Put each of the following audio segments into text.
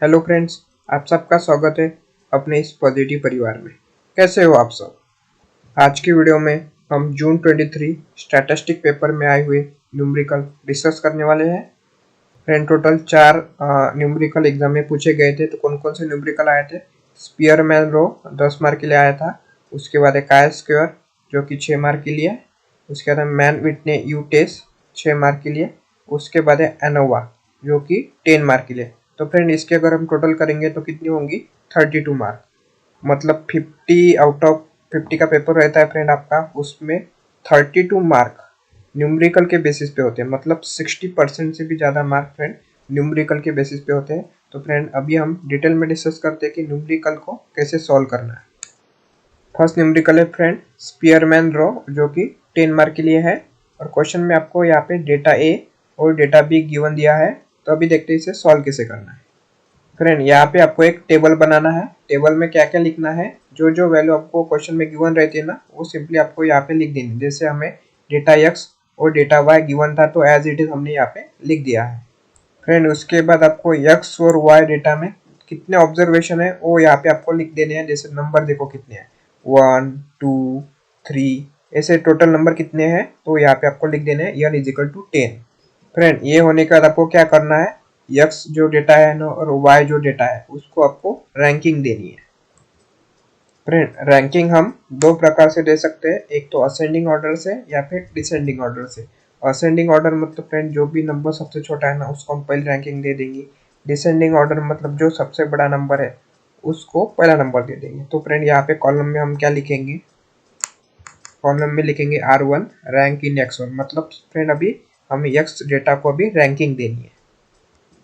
Hello friends, आप सबका स्वागत है अपने इस पॉजिटिव परिवार में। कैसे हो आप सब? आज की वीडियो में हम जून 23 स्टैटिस्टिक पेपर में आए हुए न्यूमेरिकल डिस्कस करने वाले हैं। फ्रेंड, टोटल 4 न्यूमेरिकल एग्जाम में पूछे गए थे। तो कौन कौन से न्यूमेरिकल आए थे? स्पीयरमैन रो 10 मार्क के लिए आया था। उसके बाद है काय स्क्वायर जो कि 6 मार्क के लिए। उसके बाद मैन विटने यू टेस्ट 6 मार्क के लिए। उसके बाद है एनोवा जो कि 10 मार्क के लिए। तो फ्रेंड, इसके अगर हम टोटल करेंगे तो कितनी होंगी? 32 मार्क। मतलब 50 आउट ऑफ 50 का पेपर रहता है फ्रेंड आपका, उसमें 32 मार्क न्यूमेरिकल के बेसिस पे होते हैं। मतलब 60% से भी ज़्यादा मार्क फ्रेंड न्यूमेरिकल के बेसिस पे होते हैं। तो फ्रेंड, अभी हम डिटेल में डिस्कस करते हैं कि न्यूमेरिकल को कैसे सॉल्व करना है। फर्स्ट न्यूमेरिकल है फ्रेंड स्पीयरमैन रो जो कि 10 मार्क के लिए है। और क्वेश्चन में आपको यहाँ पे डेटा ए और डेटा बी गिवन दिया है। तो अभी देखते हैं इसे सॉल्व कैसे करना है। फ्रेंड, यहाँ पे आपको एक टेबल बनाना है। टेबल में क्या क्या लिखना है? जो जो वैल्यू आपको क्वेश्चन में गिवन रहती है ना, वो सिंपली आपको यहाँ पे लिख देनी। जैसे हमें डेटा एक्स और डेटा वाई गिवन था तो एज इट इज हमने यहाँ पे लिख दिया है। फ्रेंड, उसके बाद आपको एक्स और वाई डेटा में कितने ऑब्जर्वेशन है वो यहाँ पे आपको लिख देने हैं। जैसे नंबर देखो कितने हैं, 1 2 3, ऐसे टोटल नंबर कितने हैं तो यहाँ पे आपको लिख देने हैं n इजिकल टू 10। फ्रेंड, ये होने के बाद आपको क्या करना है? x जो डेटा है ना और y जो डेटा है उसको आपको रैंकिंग देनी है। फ्रेंड, रैंकिंग हम दो प्रकार से दे सकते हैं, एक तो असेंडिंग ऑर्डर से या फिर डिसेंडिंग ऑर्डर से। असेंडिंग ऑर्डर मतलब फ्रेंड जो भी नंबर सबसे छोटा है ना उसको हम पहले रैंकिंग दे देंगे। डिसेंडिंग ऑर्डर मतलब जो सबसे बड़ा नंबर है उसको पहला नंबर दे देंगे। तो फ्रेंड, यहाँ पे कॉलम में हम क्या लिखेंगे? कॉलम में लिखेंगे R1 रैंक इन x1। मतलब फ्रेंड अभी हमें x डेटा को अभी रैंकिंग देनी है।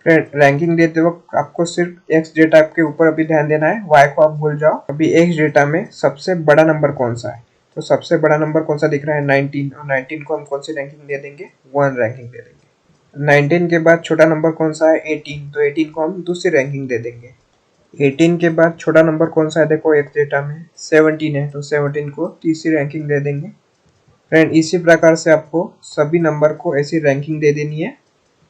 फ्रेंड, रैंकिंग देते वक्त आपको सिर्फ x डेटा के ऊपर अभी ध्यान देना है, y को आप भूल जाओ। अभी x डेटा में सबसे बड़ा नंबर कौन सा है? तो सबसे बड़ा नंबर कौन सा दिख रहा है? 19। और 19 को हम कौन सी रैंकिंग दे देंगे? 1 रैंकिंग दे देंगे। 19 के बाद छोटा नंबर कौन सा है? 18। तो 18 को हम दूसरी रैंकिंग दे देंगे। 18 के बाद छोटा नंबर कौन सा है? देखो एक डेटा में 17 है तो 17 को तीसरी रैंकिंग दे देंगे। फ्रेंड, इसी प्रकार से आपको सभी नंबर को ऐसी रैंकिंग दे देनी है।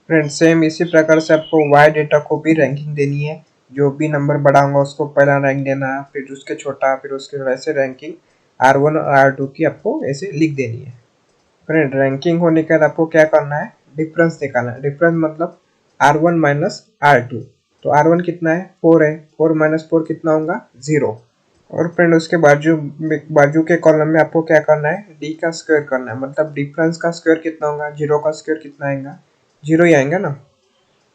फ्रेंड, सेम इसी प्रकार से आपको y डेटा को भी रैंकिंग देनी है। जो भी नंबर बड़ा होगा उसको पहला रैंक देना, फिर उसके छोटा, फिर उसके ऐसे रैंकिंग R1 और R2 की आपको ऐसे लिख देनी है। फ्रेंड, रैंकिंग होने के बाद आपको क्या करना है? डिफरेंस निकालना है। डिफरेंस मतलब R1 माइनस R2। तो R1 कितना है? 4 है। 4 माइनस 4 कितना होगा? 0। और फ्रेंड, उसके बाजू के कॉलम में आपको क्या करना है? डी का स्क्वायर करना है। मतलब डिफरेंस का स्क्वायर कितना होगा? 0 का स्क्वायर कितना आएगा? 0 ही आएगा ना।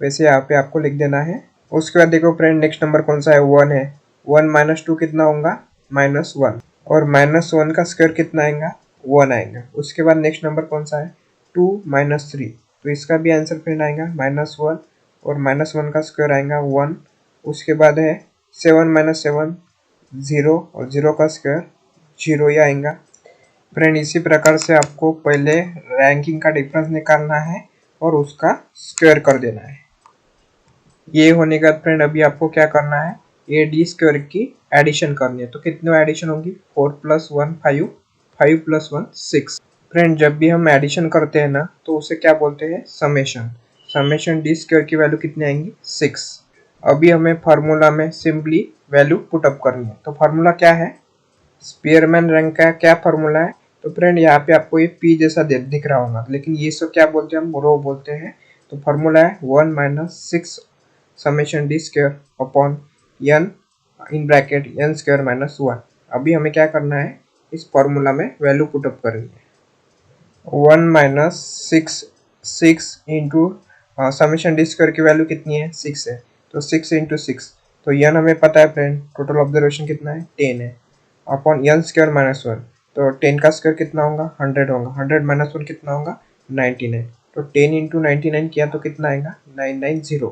वैसे यहाँ पे आपको लिख देना है। उसके बाद देखो फ्रेंड, नेक्स्ट नंबर कौन सा है? 1 है। 1 माइनस 2 कितना होगा? -1। और -1 का स्क्वायर कितना आएगा? 1 आएगा। उसके बाद नेक्स्ट नंबर कौन सा है? 2 माइनस 3। तो इसका भी आंसर फ्रेंड आएगा -1। और -1 का स्क्वायर आएगा 1। उसके बाद है 7 माइनस 7 0। और 0 का स्क्वायर 0 ही आएगा। फ्रेंड, इसी प्रकार से आपको पहले रैंकिंग का डिफरेंस निकालना है और उसका स्क्वायर कर देना है। ये होने के बाद फ्रेंड अभी आपको क्या करना है? ए डी स्क्वायर की एडिशन करनी है। तो कितने एडिशन होगी? 4 प्लस 1 5, 5 प्लस 1 6। फ्रेंड, जब भी हम एडिशन करते हैं ना तो उसे क्या बोलते हैं? समेशन। समेशन डी स्क्वायर की वैल्यू कितनी आएंगी? 6। अभी हमें फार्मूला में सिंपली वैल्यू पुट अप करनी है। तो फार्मूला क्या है? स्पीयरमैन रैंक का क्या फार्मूला है? तो फ्रेंड, यहाँ पे आपको ये पी जैसा दिख रहा होगा, लेकिन ये सब क्या बोलते हैं? हम रो बोलते हैं। तो फार्मूला है 1 minus 6 summation D square upon n in bracket n square minus 1। अभी हमें क्या करना है? इस फार्मूला में वैल्यू पुट अप करनी है। 1 minus 6 into summation D square की वैल्यू कितनी है? 6 है। तो 6 इंटू 6। तो n हमें पता है फ्रेंड, टोटल ऑब्जर्वेशन कितना है? 10 है। Upon n square minus 1। तो 10 का स्क्वायर कितना होगा? 100 होगा। 100 माइनस 1 कितना होगा? 99। तो 10 इंटू 99 किया तो कितना आएगा? 990।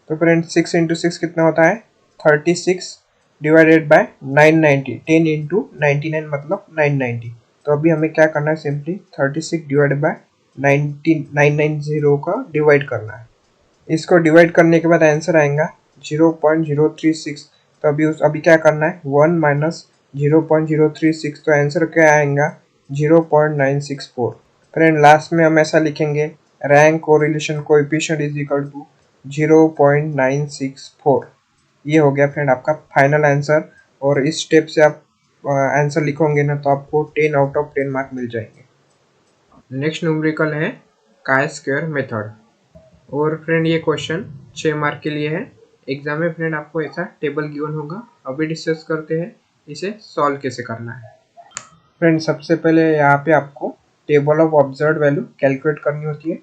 तो फ्रेंड, 6 इंटू 6 कितना होता है? 36 डिवाइडेड बाय 990। 10 इंटू 99 मतलब 990। तो अभी हमें क्या करना है? सिंपली 36 डिवाइडेड बाय 990 का डिवाइड करना है। इसको डिवाइड करने के बाद आंसर आएगा 0.036। तो अभी क्या करना है? 1 माइनस 0.036। तो आंसर क्या आएगा? 0.964। फ्रेंड, लास्ट में हम ऐसा लिखेंगे, rank correlation coefficient is equal to 0.964। ये हो गया फ्रेंड आपका फाइनल आंसर। और इस स्टेप से आप आंसर लिखोगे ना तो आपको 10 आउट ऑफ 10 मार्क मिल जाएंगे। नेक्स्ट न्यूमेरिकल है काय स्क्वायर मेथड। और फ्रेंड ये क्वेश्चन 6 मार्क के लिए है। एग्जाम में फ्रेंड आपको ऐसा टेबल गिवन होगा। अभी डिस्कस करते हैं इसे सॉल्व कैसे करना है। फ्रेंड सबसे पहले यहाँ पे आपको table of observe value calculate करनी होती है।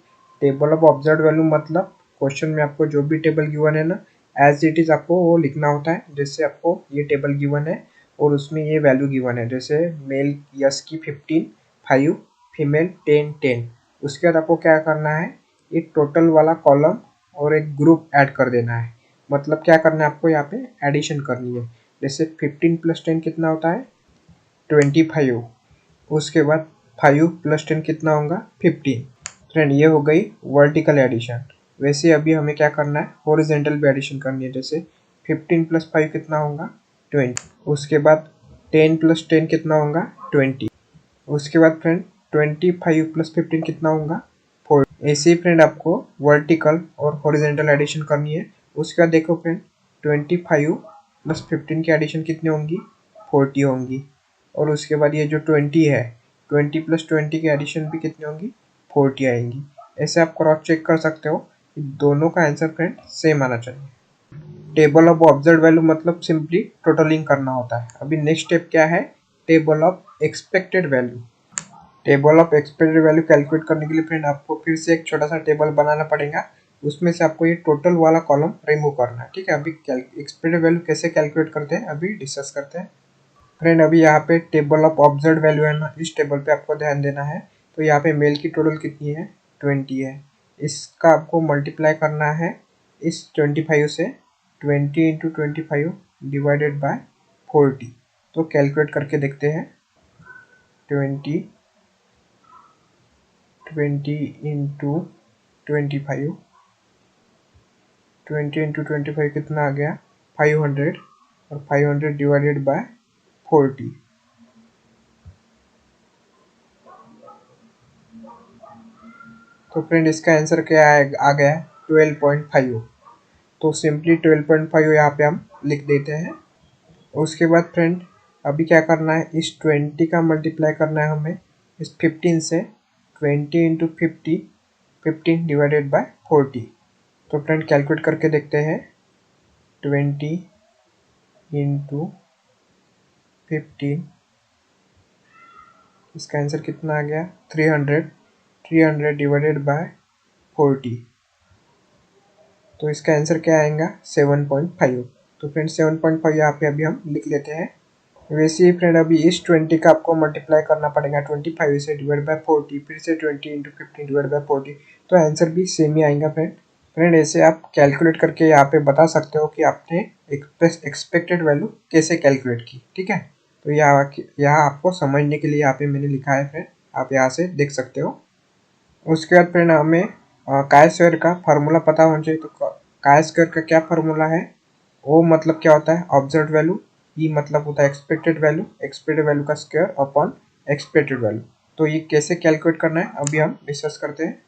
टेबल ऑफ ऑब्जर्व वैल्यू मतलब क्वेश्चन में आपको जो भी टेबल गिवन है ना, एज इट इज आपको वो लिखना होता है। जैसे आपको ये टेबल गिवन है और उसमें ये वैल्यू गिवन है, जैसे मेल यस की 15, 5, फीमेल 10, 10। उसके बाद आपको क्या करना है, एक टोटल वाला कॉलम और एक ग्रुप ऐड कर देना है। मतलब क्या करना है आपको, यहाँ पे एडिशन करनी है। जैसे 15 + 10 कितना होता है 25। उसके बाद 5 + 10 कितना होगा 15। फ्रेंड ये हो गई वर्टिकल एडिशन। वैसे अभी हमें क्या करना है, हॉरिजॉन्टल भी एडिशन करनी है। जैसे 15 + 5 कितना होगा 20। उसके बाद 10 + 10 कितना होगा 20। उसके बाद फ्रेंड 25 + 15 कितना होगा 40। ऐसे ही फ्रेंड आपको वर्टिकल और हॉरिजॉन्टल एडिशन करनी है। उसके बाद देखो फ्रेंड 25 + 15 की एडिशन कितनी होंगी 40 होंगी। और उसके बाद ये जो 20 है, 20 + 20 की एडिशन भी कितनी होंगी 40 आएंगी। ऐसे आप क्रॉस चेक कर सकते हो कि दोनों का आंसर फ्रेंड सेम आना चाहिए। टेबल ऑफ ऑब्जर्व वैल्यू मतलब सिंपली टोटलिंग करना होता है। अभी नेक्स्ट स्टेप क्या है, table of expected value. Table of expected value calculate करने के लिए फ्रेंड आपको फिर से एक छोटा सा टेबल बनाना पड़ेगा। उसमें से आपको ये टोटल वाला कॉलम रिमूव करना है। ठीक है, अभी एक्सपेक्टेड वैल्यू कैसे कैलकुलेट करते हैं अभी डिस्कस करते हैं। फ्रेंड अभी यहाँ पे टेबल ऑफ ऑब्जर्व वैल्यू है ना, इस टेबल पे आपको ध्यान देना है। तो यहाँ पे मेल की टोटल कितनी है 20 है। इसका आपको मल्टीप्लाई करना है इस 25 से। 20 × 25 डिवाइडेड बाय 40। तो कैलकुलेट करके देखते हैं। 20 × 25 20 × 25 कितना आ गया 500। और 500 डिवाइडेड बाय 40। तो फ्रेंड इसका आंसर क्या आ गया 12.5। तो सिंपली 12.5 यहाँ पे हम लिख देते हैं। उसके बाद फ्रेंड अभी क्या करना है, इस 20 का मल्टीप्लाई करना है हमें इस 15 से। 20 × 50 15 डिवाइडेड बाय 40। तो फ्रेंड कैलकुलेट करके देखते हैं। 20 × 15, इसका आंसर कितना आ गया 300। 300 डिवाइडेड बाय 40। तो इसका आंसर क्या आएगा 7.5। तो फ्रेंड 7.5 यहाँ पे अभी हम लिख लेते हैं। वैसे ही फ्रेंड अभी इस 20 का आपको मल्टीप्लाई करना पड़ेगा 25 से डिवाइड बाय 40, फिर से 20 × 15 डिवाइड बाय 40। तो आंसर भी सेम ही आएगा फ्रेंड। फ्रेंड ऐसे आप कैलकुलेट करके यहाँ पे बता सकते हो कि आपने एक्सपेक्टेड वैल्यू कैसे कैलकुलेट की। ठीक है, तो यहाँ आपको समझने के लिए यहाँ पे मैंने लिखा है फ्रेंड, आप यहाँ से देख सकते हो। उसके बाद फ्रेंड हमें काय स्क्वायर का फार्मूला पता होना चाहिए। तो काय स्क्वायर का क्या फार्मूला है, वो मतलब क्या होता है ऑब्जर्व वैल्यू, ये मतलब होता है एक्सपेक्टेड वैल्यू, एक्सपेक्टेड वैल्यू का स्क्वायर अपॉन एक्सपेक्टेड वैल्यू। तो ये कैसे कैलकुलेट करना है अभी हम डिस्कस करते हैं।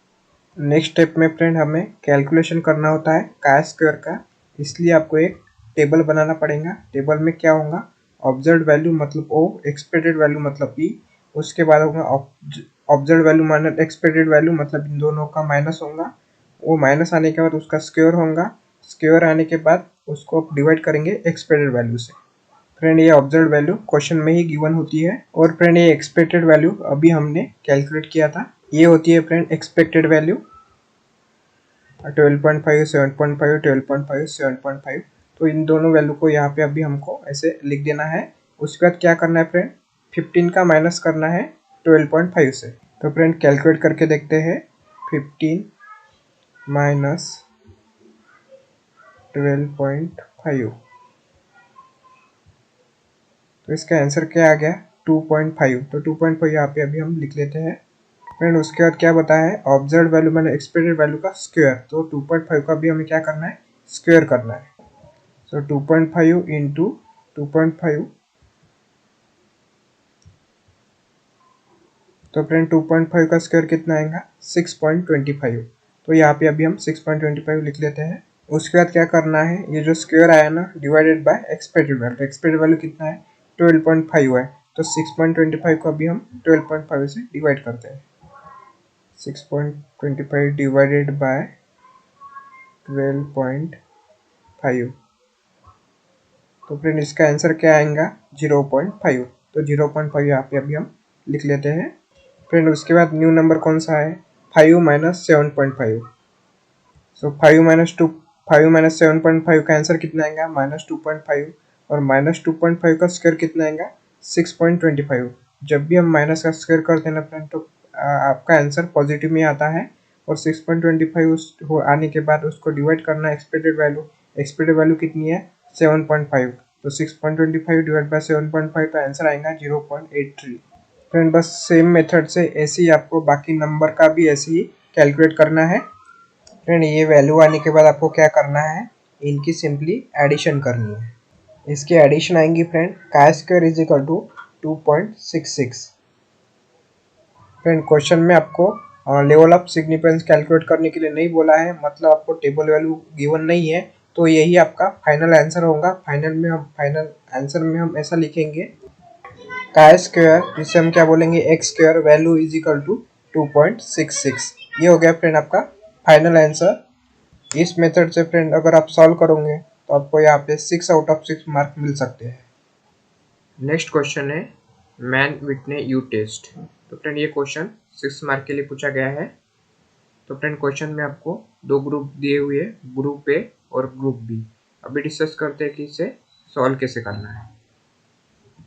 नेक्स्ट स्टेप में फ्रेंड हमें कैलकुलेशन करना होता है काय स्क्वायर का। इसलिए आपको एक टेबल बनाना पड़ेगा। टेबल में क्या होगा, ऑब्जर्व वैल्यू मतलब ओ, एक्सपेक्टेड वैल्यू मतलब ई। उसके बाद होगा observe value minus expected value, मतलब इन दोनों का माइनस होगा। वो माइनस आने के बाद उसका स्क्वायर होगा। स्क्वायर आने के बाद उसको डिवाइड करेंगे एक्सपेक्टेड वैल्यू से। फ्रेंड ये ऑब्जर्व वैल्यू क्वेश्चन में ही गिवन होती है। और फ्रेंड ये एक्सपेक्टेड वैल्यू अभी हमने कैलकुलेट किया था, ये होती है फ्रेंड एक्सपेक्टेड वैल्यू 12.5, 7.5, 12.5, 7.5। तो इन दोनों वैल्यू को यहाँ पे अभी हमको ऐसे लिख देना है। उसके बाद क्या करना है फ्रेंड, 15 का माइनस करना है 12.5 से। तो फ्रेंड कैलकुलेट करके देखते हैं। 15 माइनस 12.5, तो इसका आंसर क्या आ गया 2.5। तो 2.5 यहाँ पे अभी हम लिख लेते हैं। फ्रेंड उसके बाद क्या बताया है, ऑब्जर्व वैल्यू मैंने एक्सपेक्टेड वैल्यू का स्क्वायर। तो 2.5 का भी हमें क्या करना है स्क्वायर करना है। सो 2.5 इंटू 2.5। तो फ्रेंड 2.5 का स्क्वायर कितना आएगा 6.25। तो यहाँ पे अभी हम 6.25 लिख लेते हैं। उसके बाद क्या करना है, ये जो स्क्वायर आया ना डिवाइडेड बाय एक्सपेक्टेड वैल्यू, तो एक्सपेक्टेड वैल्यू कितना है 12.5 है, तो 6.25 को अभी हम 12.5 से डिवाइड करते हैं। 6.25 डिवाइडेड बाय 12.5, तो फ्रेंड इसका आंसर क्या आएगा 0.5। तो 0.5 यहाँ पे अभी हम लिख लेते हैं। फ्रेंड उसके बाद न्यू नंबर कौन सा है 5 माइनस 7.5। सो 5 माइनस 7.5 का आंसर कितना आएगा -2.5, और -2.5 का स्क्वायर कितना आएगा 6.25। जब भी हम माइनस का स्क्वायर करते हैं ना फ्रेंड, तो आपका आंसर पॉजिटिव में आता है, और 6.25 उस आने के बाद उसको डिवाइड करना है एक्सपेक्टेड वैल्यू कितनी है 7.5, तो 6.25 डिवाइड बाय 7.5 का आंसर आएगा 0.83। फ्रेंड बस सेम मेथड से ऐसे ही आपको बाकी नंबर का भी ऐसे ही कैलकुलेट करना है। फ्रेंड ये वैल्यू आने के बाद आपको क्या करना है, इनकी सिंपली एडिशन करनी है। इसकी एडिशन आएंगी friend chi square is equal to 2.66। Friend question में आपको लेवल ऑफ सिग्निफिकेंस कैलकुलेट करने के लिए नहीं बोला है, मतलब आपको टेबल वैल्यू गिवन नहीं है, तो यही आपका फाइनल आंसर होगा। फाइनल आंसर में हम ऐसा लिखेंगे काय स्क्वायर, जिसे हम क्या बोलेंगे X square value is equal to 2.66। ये हो गया फ्रेंड आपका फाइनल आंसर। इस मेथड से फ्रेंड अगर आप सॉल्व करोगे तो आपको यहाँ पे 6 आउट ऑफ 6 मार्क मिल सकते हैं। नेक्स्ट क्वेश्चन है मैन विटने यू टेस्ट। तो फ्रेंड ये क्वेश्चन 6 मार्क के लिए पूछा गया है। तो फ्रेंड क्वेश्चन में आपको दो ग्रुप दिए हुए हैं, ग्रुप ए और ग्रुप बी। अभी डिस्कस करते हैं कि इसे सॉल्व कैसे करना है।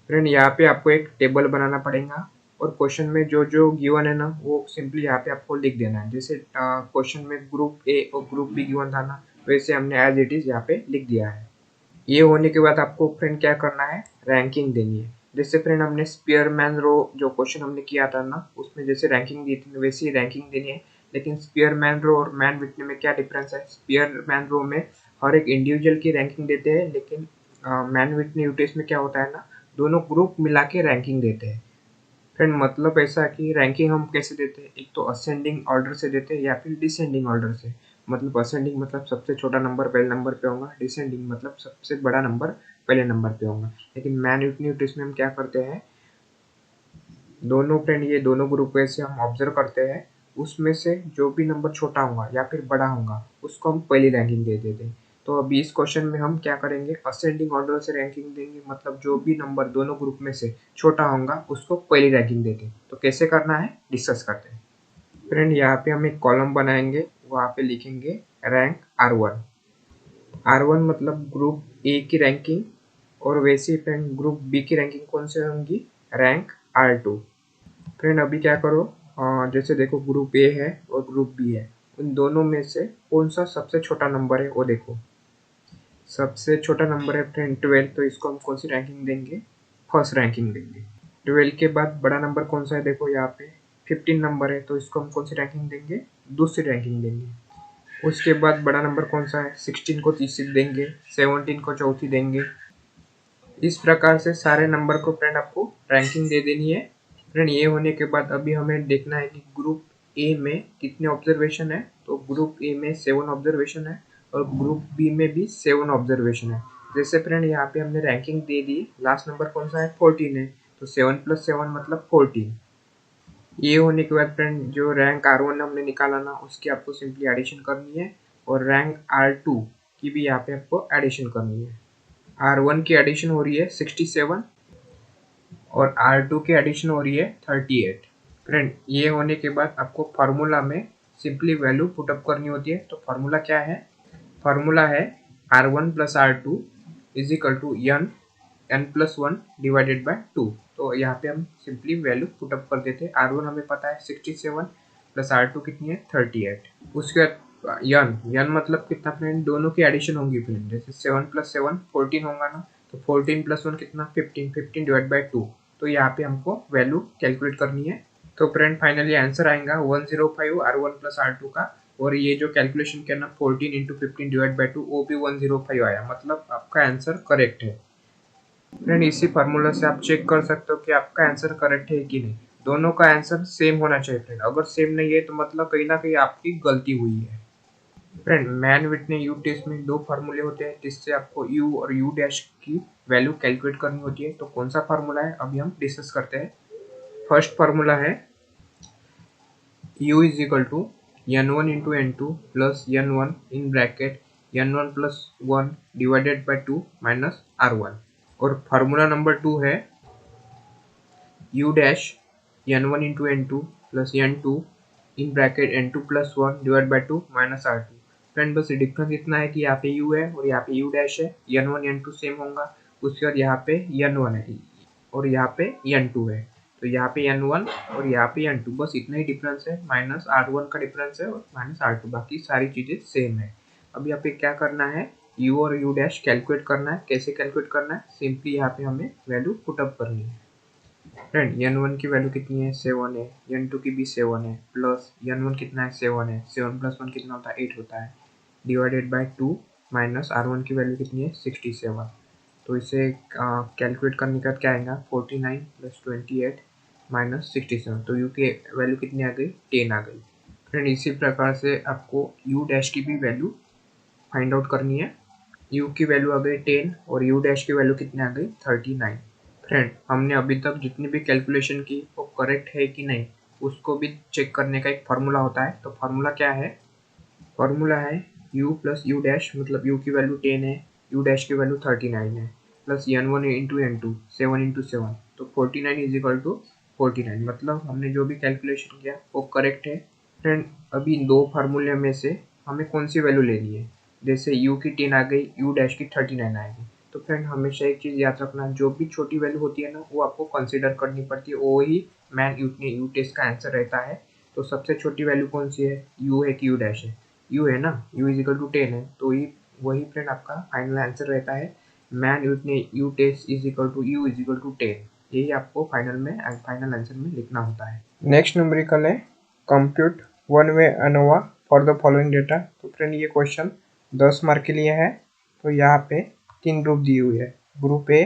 फ्रेंड यहाँ पे आपको एक टेबल बनाना पड़ेगा, और क्वेश्चन में जो जो गिवन है ना वो सिंपली यहाँ पे आपको लिख देना है। जैसे क्वेश्चन में ग्रुप ए और ग्रुप बी गिवन था ना, वैसे हमने एज इट इज यहाँ पे लिख दिया है। ये होने के बाद आपको फ्रेंड क्या करना है, रैंकिंग देनी है। जैसे फ्रेंड हमने स्पीयरमैन रो जो क्वेश्चन हमने किया था ना, उसमें जैसे रैंकिंग दी थी वैसे ही रैंकिंग देनी है। लेकिन स्पीयरमैन रो और मैन विटने में क्या डिफरेंस है, स्पीयरमैन रो में हर एक इंडिविजुअल की रैंकिंग देते हैं, लेकिन मैन विटने यूटेस में क्या होता है ना, दोनों ग्रुप मिला के रैंकिंग देते हैं। फ्रेंड मतलब ऐसा कि रैंकिंग हम कैसे देते हैं, एक तो असेंडिंग ऑर्डर से देते हैं या फिर डिसेंडिंग ऑर्डर से। मतलब असेंडिंग मतलब सबसे छोटा नंबर पहले नंबर पे होगा, डिसेंडिंग मतलब सबसे बड़ा नंबर पहले नंबर पे होगा। लेकिन मैन विटने यूटेस में हम क्या करते हैं, दोनों फ्रेंड ये दोनों ग्रुप ऐसे हम ऑब्जर्व करते हैं, उसमें से जो भी नंबर छोटा होगा या फिर बड़ा होगा उसको हम पहली रैंकिंग दे देते हैं। तो अभी इस क्वेश्चन में हम क्या करेंगे, असेंडिंग ऑर्डर से रैंकिंग देंगे, मतलब जो भी नंबर दोनों ग्रुप में से छोटा होगा उसको पहली रैंकिंग देते हैं। तो कैसे करना है डिस्कस करते हैं। फ्रेंड यहाँ पे हम एक कॉलम बनाएंगे, वहाँ पे लिखेंगे रैंक R1। R1 मतलब ग्रुप ए की रैंकिंग, और वैसे ही फ्रेंड ग्रुप बी की रैंकिंग कौन से होंगी, रैंक R2। फ्रेंड अभी क्या करो, जैसे देखो ग्रुप ए है और ग्रुप बी है, उन दोनों में से कौन सा सबसे छोटा नंबर है वो देखो। सबसे छोटा नंबर है फ्रेंड 12, तो इसको हम कौन सी रैंकिंग देंगे, फर्स्ट रैंकिंग देंगे। 12 के बाद बड़ा नंबर कौन सा है, देखो यहाँ पे 15 नंबर है, तो इसको हम कौन सी रैंकिंग देंगे, दूसरी रैंकिंग देंगे। उसके बाद बड़ा नंबर कौन सा है, 16 को तीसरी देंगे, 17 को चौथी देंगे। इस प्रकार से सारे नंबर को फ्रेंड आपको रैंकिंग दे देनी है। फ्रेंड ये होने के बाद अभी हमें देखना है कि ग्रुप ए में कितने ऑब्जर्वेशन है। तो ग्रुप ए में 7 ऑब्जर्वेशन है, और ग्रुप बी में भी 7 ऑब्जर्वेशन है। जैसे फ्रेंड यहाँ पे हमने रैंकिंग दे दी, लास्ट नंबर कौन सा है 14 है, तो 7 + 7 मतलब 14। ये होने के बाद फ्रेंड जो रैंक R1 हमने निकाला ना, उसकी आपको सिंपली एडिशन करनी है, और रैंक R2 की भी यहाँ पे आपको एडिशन करनी है। R1 की एडिशन हो रही है 67, और R2 की एडिशन हो रही है 38। फ्रेंड ये होने के बाद आपको फार्मूला में सिंपली वैल्यू पुटअप करनी होती है। तो फार्मूला क्या है, फार्मूला है R1 + R2 is equal to n+1 divided by 2। तो यहाँ पे हम सिंपली वैल्यू पुटअप कर देते हैं। R1 हमें पता है 67 प्लस R2 कितनी है 38। उसके बाद n मतलब कितना फ्रेंड, दोनों की एडिशन होंगी फ्रेंड। जैसे 7 + 7 14 होगा ना, तो 14 + 1 कितना 15 डिवाइड बाय 2। तो यहाँ पे हमको वैल्यू कैलकुलेट करनी है। तो फ्रेंड फाइनली आंसर आएगा 105 R1 + R2 का, और ये जो कैलकुलेशन किया ना 14 × 15 डिवाइड बाय 2 वो भी 105 आया, मतलब आपका आंसर करेक्ट है। फ्रेंड इसी फार्मूला से आप चेक कर सकते हो कि आपका आंसर करेक्ट है कि नहीं। दोनों का आंसर सेम होना चाहिए फ्रेंड। अगर सेम नहीं है तो मतलब कहीं ना कहीं आपकी गलती हुई है फ्रेंड। मैन विटने यू टेस्ट में दो फार्मूले होते हैं जिससे आपको यू और यू डैश की वैल्यू कैलकुलेट करनी होती है। तो कौन सा फार्मूला है अभी हम डिस्कस करते हैं। फर्स्ट फार्मूला है u is equal to n1 into n2 plus n1 in bracket n1 plus 1 divided by 2 minus r1। और फार्मूला नंबर 2 है u dash n1 into n2 plus n2 in bracket n2 plus 1 divide by 2 minus r2। Friend बस difference इतना है कि यहाँ पे u है और यहाँ पे u डैश है। n1 n2 सेम होगा, उसके बाद यहाँ पे n1 है और यहाँ पे n2 है। तो यहाँ पे n1 और यहाँ पे n2 बस इतना ही डिफरेंस है, माइनस r1 का डिफरेंस है और माइनस r2, बाकी सारी चीजें सेम है। अब यहाँ पे क्या करना है, u और u डैश कैलकुलेट करना है। कैसे कैलकुलेट करना है, सिंपली यहाँ पे हमें वैल्यू पुटअप करनी है। फ्रेंड n1 की वैल्यू कितनी है, 7 है। n2 की भी 7 है, प्लस n1 कितना है, 7 है। 7 प्लस 1 कितना होता है, 8 होता है, डिवाइडेड बाय 2 माइनस r1 की वैल्यू कितनी है, 67। तो इसे कैलकुलेट करने का क्या आएगा, 49 प्लस 28 माइनस 67। तो u की वैल्यू कितनी आ गई, 10 आ गई। फ्रेंड इसी प्रकार से आपको u डैश की भी वैल्यू फाइंड आउट करनी है। u की वैल्यू आ गई 10 और u डैश की वैल्यू कितनी आ गई, 39। फ्रेंड हमने अभी तक जितनी भी कैलकुलेशन की वो करेक्ट है कि नहीं, उसको भी चेक करने का एक फार्मूला होता है। तो फार्मूला क्या है, फार्मूला है u प्लस यू डैश, मतलब u की वैल्यू 10 है, u डैश की वैल्यू 39 है, plus n1 into n2, 7 into 7, तो 49 इज इक्वल टू 49। मतलब हमने जो भी कैलकुलेशन किया वो करेक्ट है। फ्रेंड अभी दो फार्मूले में से हमें कौन सी वैल्यू लेनी है, जैसे u की 10 आ गई, u डैश की 39 आएगी। तो फ्रेंड हमेशा एक चीज़ याद रखना, जो भी छोटी वैल्यू होती है ना वो आपको कंसीडर करनी पड़ती है, वो ही मैन यू टेस्ट का आंसर रहता है। तो सबसे छोटी वैल्यू कौन सी है, u है कि u डैश है, u है ना, u इज इक्वल टू 10 है, तो ही वही फ्रेंड आपका फाइनल आंसर रहता है। Mann U test is equal to u is equal to 10, यही आपको फाइनल आंसर में लिखना होता है। नेक्स्ट न्यूमेरिकल है compute one way ANOVA for the following data. तो फ्रेंड ये क्वेश्चन 10 मार्क के लिए है। तो यहाँ पे 3 ग्रुप दी हुई है, ग्रुप ए,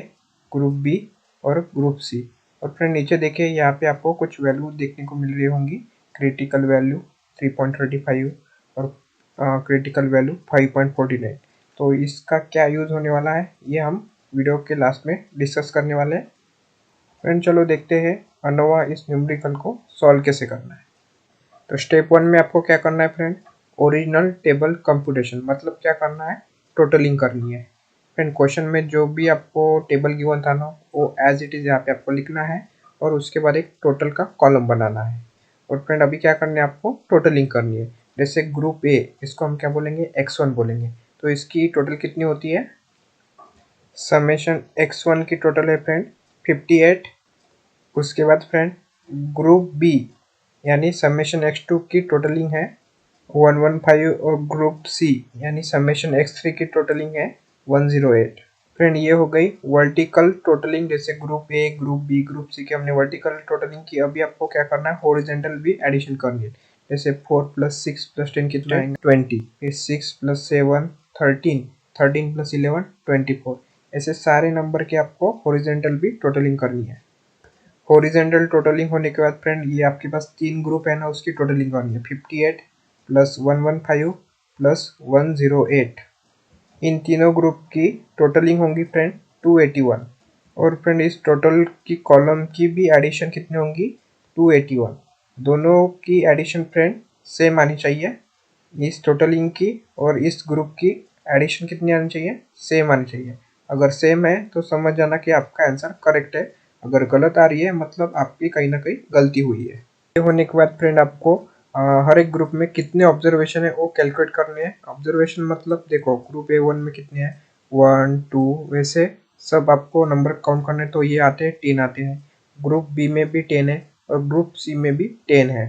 ग्रुप बी और ग्रुप सी। और फ्रेंड नीचे देखिए यहाँ पे आपको कुछ वैल्यू देखने को मिल रही होंगी। क्रिटिकल वैल्यू 3.35 और क्रिटिकल वैल्यू 5.49। तो इसका क्या यूज़ होने वाला है ये हम वीडियो के लास्ट में डिस्कस करने वाले हैं। फ्रेंड चलो देखते हैं अनोवा इस न्यूमेरिकल को सॉल्व कैसे करना है। तो स्टेप 1 में आपको क्या करना है फ्रेंड, ओरिजिनल टेबल कंप्यूटेशन, मतलब क्या करना है, टोटलिंग करनी है। फ्रेंड क्वेश्चन में जो भी आपको टेबल गिवन था ना वो एज इट इज़ यहाँ पे आपको लिखना है और उसके बाद एक टोटल का कॉलम बनाना है। और फ्रेंड अभी क्या करना है, आपको टोटलिंग करनी है। जैसे ग्रुप ए, इसको हम क्या बोलेंगे, x1 बोलेंगे। तो इसकी टोटल कितनी होती है, समेशन x1 की टोटल है फ्रेंड 58। उसके बाद फ्रेंड ग्रुप बी यानी समेशन x2 की टोटलिंग है 115 और ग्रुप सी यानी समेशन x3 की टोटलिंग है 108। फ्रेंड ये हो गई वर्टिकल टोटलिंग, जैसे group A, group B, group C की हमने वर्टिकल टोटलिंग की। अभी आपको क्या करना है, हॉरिजॉन्टल भी एडिशन करनी है। जैसे 4 प्लस 6 प्लस 10 कितना है, 20। फिर 6 प्लस 7 13, 13 प्लस 11 24। ऐसे सारे नंबर के आपको हॉरिजॉन्टल भी टोटलिंग करनी है। हॉरिजॉन्टल टोटलिंग होने के बाद फ्रेंड ये आपके पास 3 ग्रुप है ना, उसकी टोटलिंग करनी है। 58 प्लस 115 प्लस 108, इन तीनों ग्रुप की टोटलिंग होंगी फ्रेंड 281। और फ्रेंड इस टोटल की कॉलम की भी एडिशन कितनी होंगी, 281। दोनों की एडिशन फ्रेंड सेम आनी चाहिए। इस टोटलिंग की और इस ग्रुप की एडिशन कितनी आनी चाहिए, सेम आनी चाहिए। अगर सेम है तो समझ जाना कि आपका आंसर करेक्ट है, अगर गलत आ रही है मतलब आपकी कहीं ना कहीं गलती हुई है। ये होने के बाद फ्रेंड आपको हर एक ग्रुप में कितने ऑब्जर्वेशन है वो कैलकुलेट करने हैं। ऑब्जर्वेशन मतलब देखो ग्रुप A1 में कितने हैं, 1 2, वैसे सब आपको नंबर काउंट करने, तो ये आते हैं 10 आते हैं। ग्रुप बी में भी 10 है और ग्रुप सी में भी 10 है।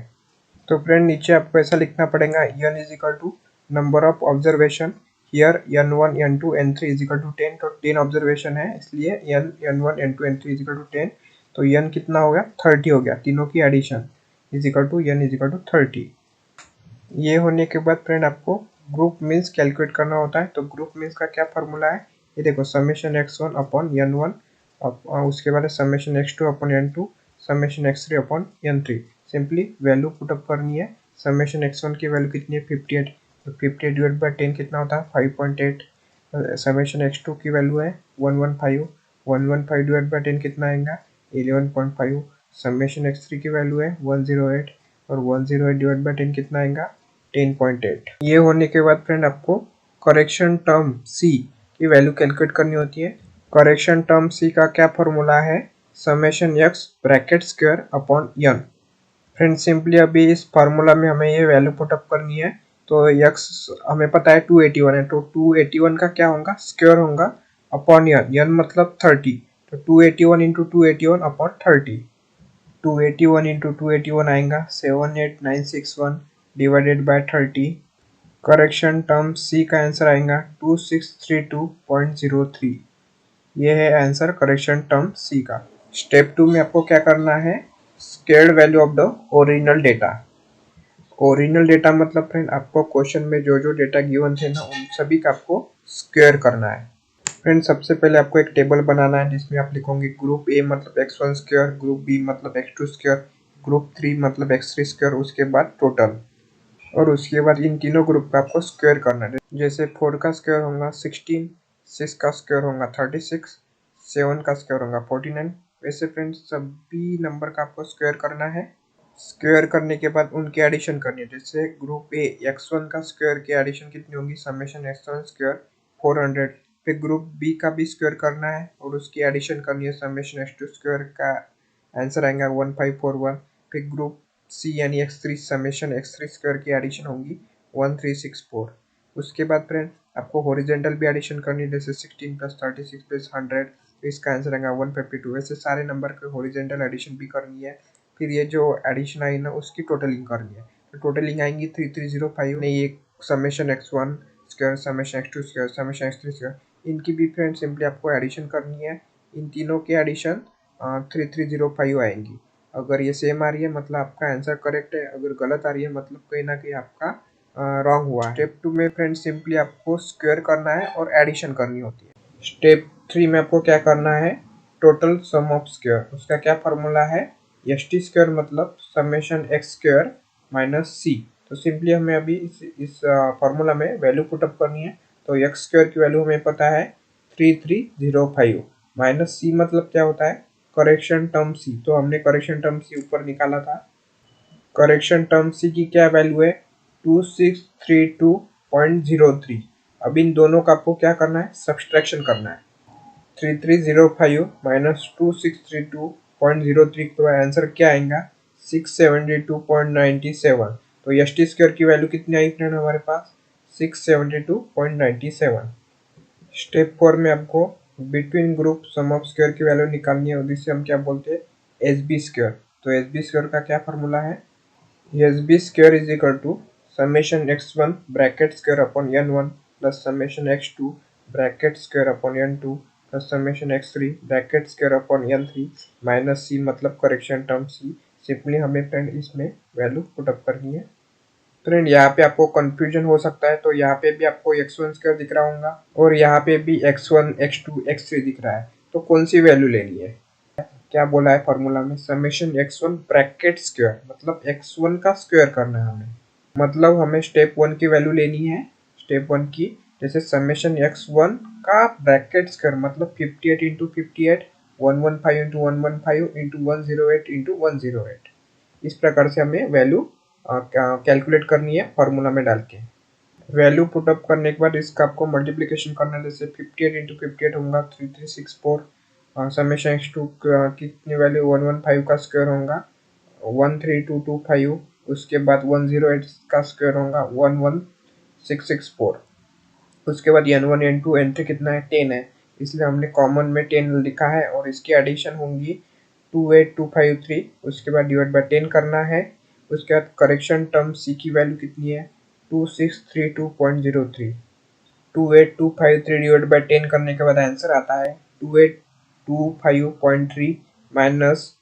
तो फ्रेंड नीचे आपको ऐसा लिखना पड़ेगा, n is equal to number of observation, here n1 n2 n3 is equal to 10। तो 10 ऑब्जर्वेशन है इसलिए n1 n2 n3 is equal to 10। तो n कितना हो गया, 30 हो गया, तीनों की addition is equal to n is equal to 30। ये होने के बाद फ्रेंड आपको ग्रुप मीन्स कैलकुलेट करना होता है। तो ग्रुप मीन्स का क्या फॉर्मूला है, ये देखो समेशन x1 अपॉन n1, उसके बाद summation x2 upon n2, summation x3 upon n3। Simply value put up करनी है। समेशन x1 की वैल्यू कितनी है 58, तो 58 डिवाइड बाई 10 कितना होता है 5.8। समेशन x2 की वैल्यू है 115, 115 डिवाइड बाई 10 कितना आएगा 11.5। समेशन x3 की वैल्यू है 108 और 108 डिवाइड बाई 10 कितना आएगा 10.8। ये होने के बाद फ्रेंड आपको करेक्शन टर्म c की वैल्यू कैलकुलेट करनी होती है। करेक्शन टर्म c का क्या फॉर्मूला है, summation x bracket square upon n। Friend simply अभी इस फार्मूला में हमें ये वैल्यू पुटअप करनी है। तो x हमें पता है 281 है, तो 281 का क्या होगा स्क्वायर होगा अपॉन n मतलब 30। तो 281 इंटू 281 अपॉन 30। 281 इंटू 281 आएगा 78961 divided by 30। Correction term c का आंसर आएगा 2632.03। ये है आंसर करेक्शन टर्म c का। स्टेप 2 में आपको क्या करना है, squared value of the original data. Original data मतलब फ्रेंड आपको क्वेश्चन में जो जो डेटा गिवन थे ना उन सभी का आपको स्क्वायर करना है। फ्रेंड सबसे पहले आपको एक टेबल बनाना है जिसमें आप लिखोगे ग्रुप ए मतलब x1 स्क्वायर, ग्रुप बी मतलब x2 स्क्वायर, ग्रुप 3 मतलब x3 स्क्वायर, उसके बाद टोटल। और उसके बाद इन तीनों ग्रुप का आपको स्क्वायर करना है। जैसे 4 का स्क्वायर होगा 16, 6 का स्क्वायर होगा 36, 7 का स्क्वायर होगा 49। वैसे फ्रेंड्स सभी नंबर का आपको स्क्वायर करना है। स्क्वायर करने के बाद उनकी एडिशन करनी है। जैसे ग्रुप ए x1 का स्क्वायर की एडिशन कितनी होगी, समेशन x1 स्क्वायर 400। फिर ग्रुप बी का भी स्क्वायर करना है और उसकी एडिशन करनी है, समेशन x2 स्क्वायर का आंसर आएगा 1541। फिर ग्रुप सी यानी x3 समेशन x3 स्क्वायर की एडिशन होगी 1364। उसके बाद फ्रेंड आपको हॉरिजॉन्टल भी एडिशन करनी है, जैसे 16 प्लस 36 प्लस 100, तो इसका आंसर आएगा 152। वैसे सारे नंबर के हॉरिजॉन्टल एडिशन भी करनी है। फिर ये जो एडिशन आई ना उसकी टोटलिंग करनी है, तो टोटलिंग आएंगी 3305। नहीं ये summation x1 square, summation x2 square, summation x3 square, इनकी भी फ्रेंड सिंपली आपको एडिशन करनी है। इन तीनों की एडिशन 3305 आएंगी। अगर ये सेम आ रही है मतलब आपका आंसर करेक्ट है, अगर गलत आ रही है मतलब कहीं ना कहीं आपका रॉन्ग हुआ है। स्टेप 2 में फ्रेंड सिंपली आपको स्क्वायर करना है और एडिशन करनी होती है। स्टेप 3 में आपको क्या करना है, टोटल सम ऑफ स्क्वायर। उसका क्या फॉर्मूला है, एस टी स्क्वायर मतलब समेशन एक्स स्क्वायर माइनस सी। तो सिंपली हमें अभी इस फॉर्मूला में वैल्यू पुटअप करनी है। तो एक्स स्क्वायर की वैल्यू हमें पता है 3305 माइनस सी मतलब क्या होता है करेक्शन टर्म सी। तो हमने करेक्शन टर्म सी ऊपर निकाला था। करेक्शन टर्म सी की क्या वैल्यू है 2632.03। अब इन दोनों का आपको क्या करना है, सब्सट्रैक्शन करना है। 3305 माइनस 2632.03 तो आंसर क्या आएगा 672.97। तो एस टी स्क्वायर की वैल्यू कितनी आई फ्रेंड हमारे पास 672.97। स्टेप 4 में आपको between group sum of square की वैल्यू निकालनी है और जिसे हम क्या बोलते हैं एस बी स्क्वायर। तो एस बी स्क्वायर का क्या फॉर्मूला है, S B square is equal to summation x1 bracket square upon n1 plus summation x2 bracket square upon n2 plus summation x3 bracket square upon n3 minus c मतलब correction term c। Simply हमें friend इसमें value put up करनी है। Friend यहाँ पे आपको confusion हो सकता है, तो यहाँ पे भी आपको x1 स्क्वायर दिख रहा होगा और यहाँ पे भी x1 x2 x3 दिख रहा है, तो कौन सी वैल्यू लेनी है। क्या बोला है फॉर्मूला में, समेशन x1 ब्रैकेट स्क्वायर मतलब x1 का स्क्वायर करना है हमें। मतलब हमें स्टेप 1 की वैल्यू लेनी है। स्टेप 1 की जैसे समेशन x1 का ब्रैकेट स्क्वायर मतलब 58 इंटू 58, 115 इंटू 115 इंटू 108 इंटू 108। इस प्रकार से हमें वैल्यू कैलकुलेट करनी है फॉर्मूला में डाल के। वैल्यू पुटअप करने के बाद इसका आपको मल्टीप्लिकेशन करना है। जैसे 58 इंटू 58 होगा 3364। समेशन x2 कितनी वैल्यू 115 का स्क्वायर होगा 13225। उसके बाद 108 का स्क्वायर होगा 11664। उसके बाद n1 n2 n3 कितना है 10 है, इसलिए हमने कॉमन में 10 लिखा है और इसकी एडिशन होंगी 28253। उसके बाद डिवाइड बाय 10 करना है। उसके बाद करेक्शन टर्म सी की वैल्यू कितनी है 2632.03। 28253 डिवाइड बाय 10 करने के बाद आंसर आता है 2825.3 माइनस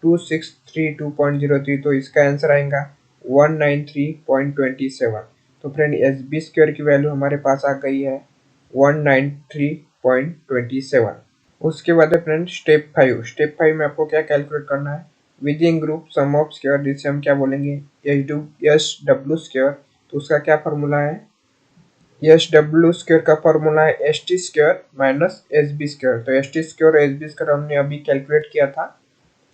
2632.03। तो इसका आंसर आएगा 193.27। तो फ्रेंड एस बी स्क्वायर की वैल्यू हमारे पास आ गई है 193.27। उसके बाद है फ्रेंड स्टेप 5। स्टेप 5 में आपको क्या कैलकुलेट करना है, within group sum of square, जिसे हम क्या बोलेंगे एच डब्ल्यू स्क्वायर। तो उसका क्या फॉर्मूला है, एच डब्ल्यू स्क्वायर का फॉर्मूला है H T square minus H B square. तो एच टी स्क्वायर और एच बी स्क्वायर हमने अभी कैलकुलेट किया था।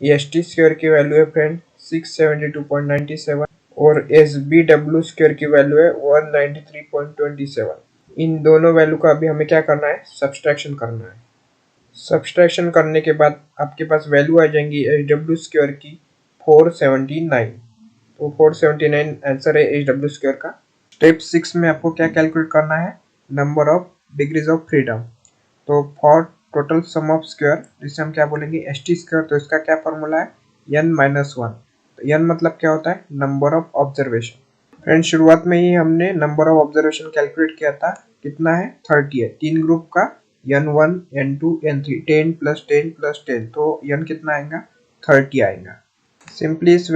एच टी स्क्वायर की वैल्यू है फ्रेंड 672.97 और एच बी डब्ल्यू स्क्वायर की वैल्यू है 193.27। इन दोनों वैल्यू का अभी हमें क्या करना है, सब्सट्रैक्शन करना है। सब्सट्रैक्शन करने के बाद आपके पास वैल्यू आ जाएंगी एच डब्ल्यू स्क्वायर की 479। तो 479 आंसर है एच डब्ल्यू स्क्वायर का। स्टेप 6 में आपको क्या कैलकुलेट करना है, number of degrees of freedom. तो for total sum of square, जिसे हम क्या बोलेंगे एस टी स्क्वायर, तो इसका क्या फॉर्मूला है n माइनस वन। तो n मतलब क्या होता है, नंबर ऑफ ऑब्जर्वेशन। फ्रेंड शुरुआत में ही हमने नंबर ऑफ ऑब्जर्वेशन कैलकुलेट किया था, कितना है 30 है। तीन ग्रुप का n1 n2 n3, 10 plus 10 plus 10, तो n कितना आएगा 30 आएगा। सिंपली इस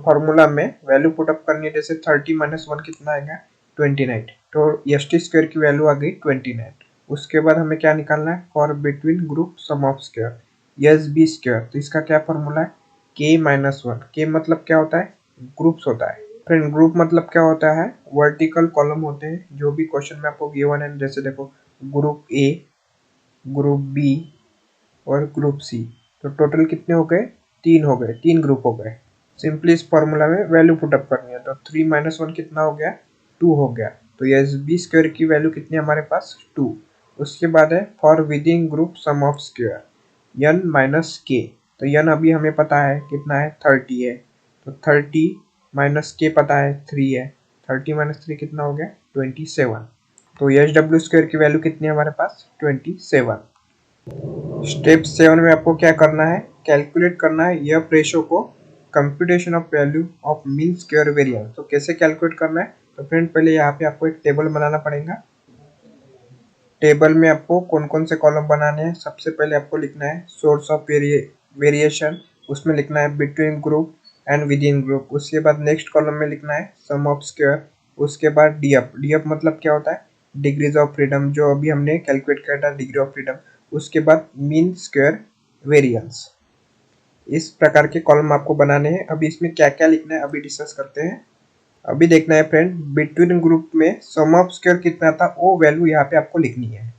फॉर्मूला में वैल्यू पुटअप करनी है, जैसे 30 माइनस वन कितना आएगा 29। तो एस टी स्क्वायर की वैल्यू आ गई 29। उसके बाद हमें क्या निकालना है, for between group sum of square S B square. तो इसका क्या फॉर्मूला है के माइनस वन। के मतलब क्या होता है, ग्रुप्स होता है। फ्रेंड ग्रुप मतलब क्या होता है, वर्टिकल कॉलम होते हैं जो भी क्वेश्चन में आपको गिवन है। जैसे देखो ग्रुप ए, ग्रुप बी और ग्रुप सी। तो टोटल कितने हो गए, तीन हो गए, तीन ग्रुप हो गए। सिंपली इस फॉर्मूला में वैल्यू पुटअप करनी है। तो 3 माइनस वन कितना हो गया, 2 हो गया। तो ये बी स्क्वायर की वैल्यू कितनी है हमारे पास 2। उसके बाद है for within group sum of square N minus K. तो एन अभी हमें पता है कितना है 30 है। तो 30 माइनस के पता है 3 है। 30 माइनस 3 कितना हो गया 27। तो एच डब्ल्यू स्क्वायर की वैल्यू कितनी है हमारे पास 27। स्टेप 7 में आपको क्या करना है, कैलकुलेट करना है यह रेशो को computation of value of mean square variance. तो कैसे कैलकुलेट करना है, तो फ्रेंड पहले यहाँ पे आपको एक टेबल बनाना पड़ेगा। टेबल में आपको कौन कौन से कॉलम बनाने हैं, सबसे पहले आपको लिखना है सोर्स ऑफ वेरिएशन, उसमें लिखना है between group and with in group. उसके बाद नेक्स्ट कॉलम में लिखना है सम ऑफ स्क्वायर। उसके बाद डीएफ, डीएफ मतलब क्या होता है, डिग्रीज ऑफ फ्रीडम, जो अभी हमने कैलकुलेट किया था डिग्री ऑफ फ्रीडम। उसके बाद मीन स्क्वायर वेरिएंस। इस प्रकार के कॉलम आपको बनाने हैं। अभी इसमें क्या क्या लिखना है अभी डिस्कस करते हैं। अभी देखना है फ्रेंड, बिटवीन ग्रुप में सम ऑफ स्क्वायर कितना था वो वैल्यू यहाँ पे आपको लिखनी है।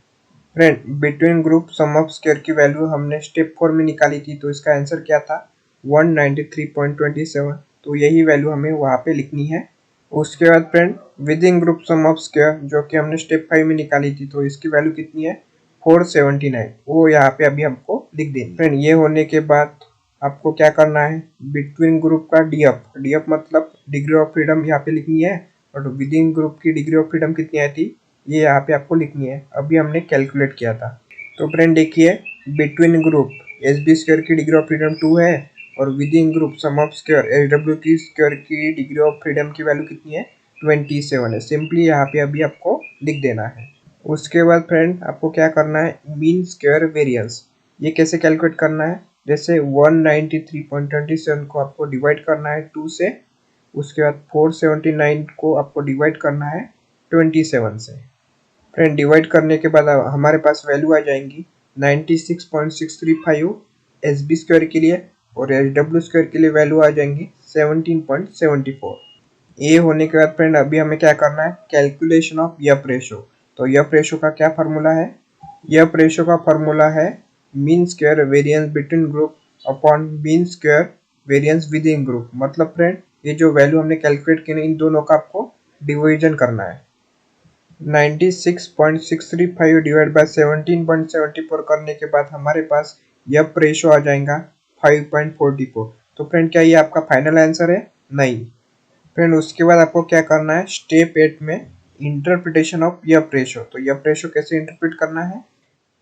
Friend between group sum of square की वैल्यू हमने स्टेप 4 में निकाली थी। तो इसका आंसर क्या था 193.27। तो यही वैल्यू हमें वहाँ पे लिखनी है। उसके बाद friend within group sum of square, जो कि हमने स्टेप 5 में निकाली थी, तो इसकी वैल्यू कितनी है 479। वो यहाँ पे अभी हमको लिख देनी। फ्रेंड ये होने के बाद आपको क्या करना है, बिटवीन ग्रुप का डीएफ, डीएफ मतलब डिग्री ऑफ फ्रीडम यहाँ पे लिखनी है। और विद इन ग्रुप की डिग्री ऑफ फ्रीडम कितनी आई थी, ये यहाँ पे आपको लिखनी है। अभी हमने कैलकुलेट किया था। तो फ्रेंड देखिए, between group S B square की डिग्री ऑफ फ्रीडम 2 है और within group sum of square H W की स्क्वायर की डिग्री ऑफ फ्रीडम की वैल्यू कितनी है 27 है। सिंपली यहाँ पे अभी आपको लिख देना है। उसके बाद फ्रेंड आपको क्या करना है, मीन स्क्वायर वेरिएंस। ये कैसे कैलकुलेट करना है, जैसे 193.27 को आपको डिवाइड करना है 2 से। उसके बाद 479 को आपको डिवाइड करना है 27 से। फ्रेंड डिवाइड करने के बाद हमारे पास वैल्यू आ जाएंगी 96.635 एस बी स्क्वायर के लिए, और एच डब्ल्यू स्क्वायर के लिए वैल्यू आ जाएंगी 17.74। ये होने के बाद फ्रेंड अभी हमें क्या करना है, कैलकुलेशन ऑफ यफ रेशो। तो यफ रेशो का क्या फार्मूला है, यफ रेशो का फार्मूला है mean square variance between group upon mean square variance with in group. मतलब फ्रेंड ये जो वैल्यू हमने कैलकुलेट की इन दोनों का आपको डिवीजन करना है। 96.635 डिवाइड बाय 17.74 करने के बाद हमारे पास यह रेशो आ जाएगा 5.44। तो फ्रेंड क्या ये आपका फाइनल आंसर है, नहीं। फ्रेंड उसके बाद आपको क्या करना है, स्टेप 8 में इंटरप्रिटेशन ऑफ यफ रेशो। तो यफ रेशो कैसे इंटरप्रेट करना है,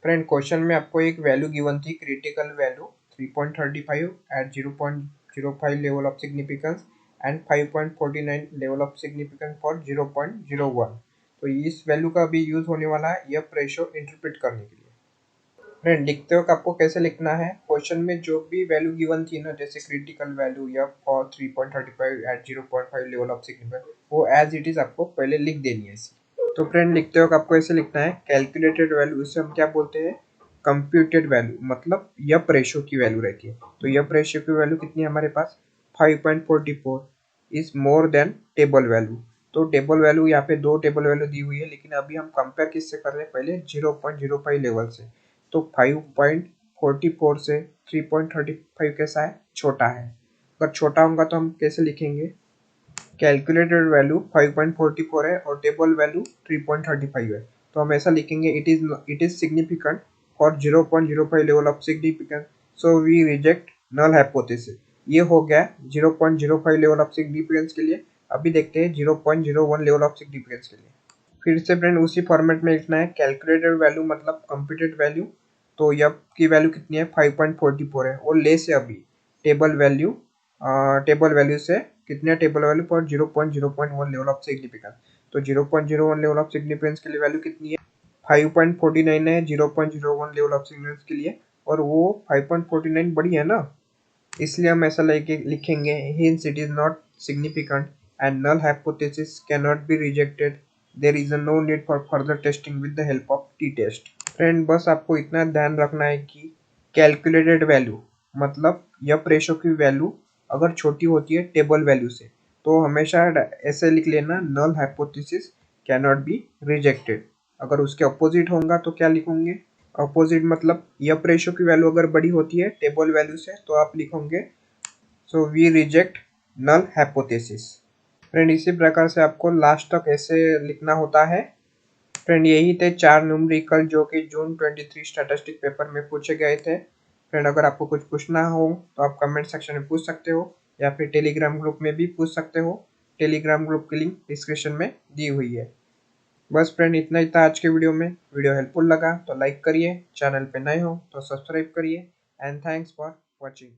फ्रेंड क्वेश्चन में आपको एक वैल्यू गिवन थी, critical value 3.35 at 0.05 level of significance and 5.49 level of significance for 0.01। तो इस वैल्यू का अभी यूज होने वाला है यफ रेशो इंटरप्रेट करने के लिए। फ्रेंड लिखते वक्त आपको कैसे लिखना है, क्वेश्चन में जो भी वैल्यू गिवन थी ना, जैसे क्रिटिकल वैल्यू या for 3.35 at 0.5 level of significance, वो एज इट इज आपको पहले लिख देनी है। तो फ्रेंड लिखते वक्त आपको ऐसे लिखना है कैलकुलेटेड वैल्यू, इसे हम क्या बोलते हैं कंप्यूटेड वैल्यू मतलब यप रेशियो की वैल्यू रहती है। तो यप रेशियो की वैल्यू कितनी है हमारे पास 5.44 is more than table value. तो टेबल वैल्यू यहाँ पे दो टेबल वैल्यू दी हुई है, लेकिन अभी हम कंपेयर किससे कर रहे हैं, पहले 0.05 लेवल से। तो 5.44 से 3.35 कैसा है, छोटा है। अगर छोटा होगा तो हम कैसे लिखेंगे, कैलकुलेटेड वैल्यू 5.44 है और टेबल वैल्यू 3.35 है। तो हम ऐसा लिखेंगे, it is significant for 0.05 level of significance, so we reject null hypothesis. ये हो गया 0.05 लेवल ऑफ सिग्निफिकेंस के लिए। अभी देखते हैं 0.01 लेवल ऑफ सिग्निफिकेंस के लिए। फिर से फ्रेंड उसी फॉर्मेट में लिखना है, कैलकुलेटेड वैल्यू मतलब कंप्यूटेड वैल्यू। तो यप की वैल्यू कितनी है 5.44 है, और लेस है अभी टेबल वैल्यू से कितने टेबल वैल्यू पर 0.01 लेवल ऑफ सिग्निफिकेंस। तो 0.01 लेवल ऑफ सिग्निफिकेंस के लिए वैल्यू कितनी है 5.49 है 0.01 लेवल ऑफ सिग्निफिकेंस के लिए, और वो 5.49 बड़ी है ना, इसलिए हम ऐसा लेके लिखेंगे, hence it is not significant and null hypothesis cannot be rejected, there is no need for further testing with the help of t-test। Friend बस आपको इतना ध्यान रखना है कि कैलकुलेटेड वैल्यू मतलब यप रेशो की वैल्यू अगर छोटी होती है टेबल वैल्यू से, तो हमेशा ऐसे लिख लेना, null hypothesis cannot be rejected. अगर उसके अपोजिट होगा तो क्या लिखोगे, अपोजिट मतलब यप रेशो की वैल्यू अगर बड़ी होती है टेबल वैल्यू से तो आप लिखोगे, so we reject null hypothesis. Friend इसी प्रकार से आपको लास्ट तक ऐसे लिखना होता है। फ्रेंड यही थे 4 न्यूमेरिकल जो कि जून 23 स्टैटिस्टिक पेपर में पूछे गए थे। फ्रेंड अगर आपको कुछ पूछना हो तो आप कमेंट सेक्शन में पूछ सकते हो, या फिर टेलीग्राम ग्रुप में भी पूछ सकते हो। टेलीग्राम ग्रुप की लिंक डिस्क्रिप्शन में दी हुई है। बस फ्रेंड इतना ही था आज के वीडियो में। वीडियो हेल्पफुल लगा तो लाइक करिए, चैनल पे नए हो तो सब्सक्राइब करिए, एंड थैंक्स फॉर वॉचिंग।